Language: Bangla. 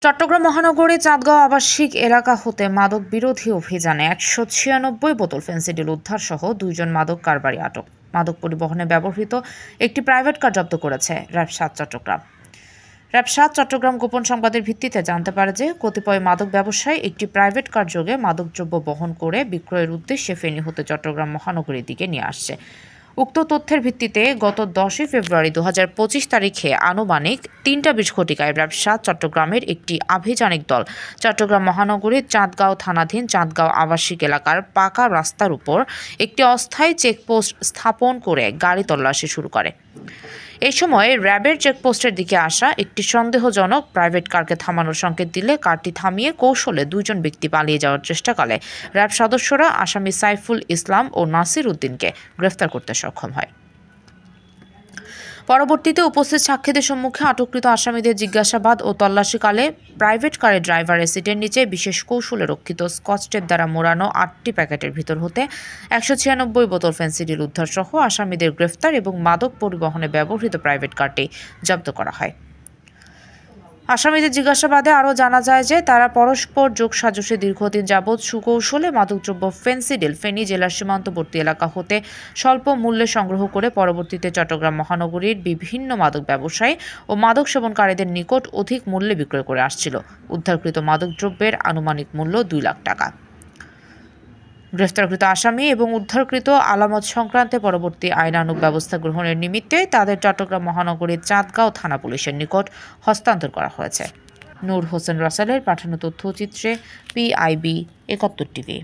চট্টগ্রাম মহানগরী চাঁদগাঁও আবাসিক এলাকা হতে মাদক বিরোধী অভিযানে ১৯৬ বোতল ফেনসিডিল উদ্ধার সহ ২ জন মাদক কারবারি আটক। মাদক পরিবহনে ব্যবহৃত একটি প্রাইভেট কার জব্দ করেছে র্যাব-৭ চট্টগ্রাম। র্যাব-৭ চট্টগ্রাম গোপন সংবাদের ভিত্তিতে জানতে পারে যে কতিপয় মাদক ব্যবসায়ী একটি প্রাইভেট কার যোগে মাদকদ্রব্য বহন করে বিক্রয়ের উদ্দেশ্যে ফেনী হতে চট্টগ্রাম মহানগরীর দিকে নিয়ে আসছে। উক্ত তথ্যের ভিত্তিতে গত ১০ ফেব্রুয়ারি ২০২৫ তারিখে আনুমানিক ৩টা ২০ ঘটিকায় র্যাব-৭ চট্টগ্রামের একটি আভিযানিক দল চট্টগ্রাম মহানগরীর চাঁদগাঁও থানাধীন চাঁদগাঁও আবাসিক এলাকার পাকা রাস্তার উপর একটি অস্থায়ী চেকপোস্ট স্থাপন করে গাড়ি তল্লাশি শুরু করে। এই সময় র্যাবের চেকপোস্টের দিকে আসা একটি সন্দেহজনক প্রাইভেট কারকে থামানোর সংকেত দিলে কারটি থামিয়ে কৌশলে ২ জন ব্যক্তি পালিয়ে যাওয়ার চেষ্টাকালে র্যাব সদস্যরা আসামি সাইফুল ইসলাম ও নাসির উদ্দিনকে গ্রেফতার করতে সক্ষম হয়। পরবর্তীতে উপস্থিত সাক্ষীদের সম্মুখে আটককৃত আসামিদের জিজ্ঞাসাবাদ ও তল্লাশিকালে প্রাইভেট কারের ড্রাইভারের সিটের নিচে বিশেষ কৌশলে রক্ষিত স্কচ টেপ দ্বারা মোড়ানো ৮টি প্যাকেটের ভিতর হতে ১৯৬ বোতল ফেনসিডিল উদ্ধার সহ আসামিদের গ্রেফতার এবং মাদক পরিবহনে ব্যবহৃত প্রাইভেট কারটি জব্দ করা হয়। আসামিদের জিজ্ঞাসাবাদে আরও জানা যায় যে তারা পরস্পর যোগসাজশে দীর্ঘদিন যাবৎ সুকৌশলে মাদকদ্রব্য ফেনসিডিল ফেনী জেলার সীমান্তবর্তী এলাকা হতে স্বল্প মূল্যে সংগ্রহ করে পরবর্তীতে চট্টগ্রাম মহানগরীর বিভিন্ন মাদক ব্যবসায়ী ও মাদক সেবনকারীদের নিকট অধিক মূল্যে বিক্রয় করে আসছিল। উদ্ধারকৃত মাদকদ্রব্যের আনুমানিক মূল্য ২ লাখ টাকা। গ্রেফতারকৃত আসামি এবং উদ্ধারকৃত আলামত সংক্রান্তে পরবর্তী আইনানুগ ব্যবস্থা গ্রহণের নিমিত্তে তাদের চট্টগ্রাম মহানগরীর চাঁদগাঁও থানা পুলিশের নিকট হস্তান্তর করা হয়েছে। নূর হোসেন রাসেলের পাঠানো তথ্যচিত্রে PIB ৭১ টিভি।